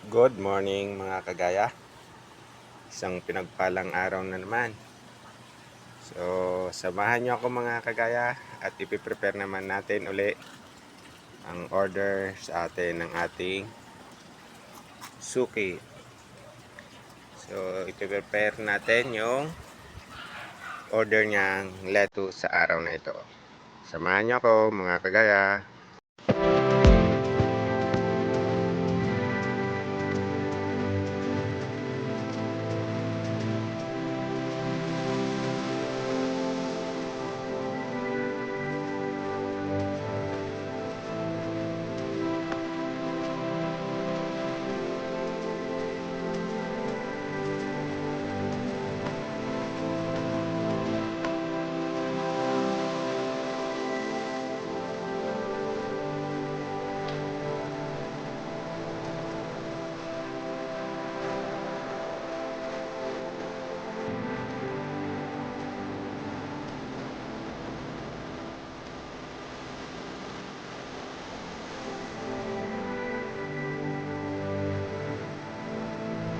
Good morning mga kagaya. Isang pinagpalang araw na naman. So, samahan nyo ako mga kagaya at ipiprepare naman natin uli ang order sa atin ng ating suki. So, ipiprepare natin yung order niyang lettuce sa araw na ito. Samahan nyo ako mga kagaya.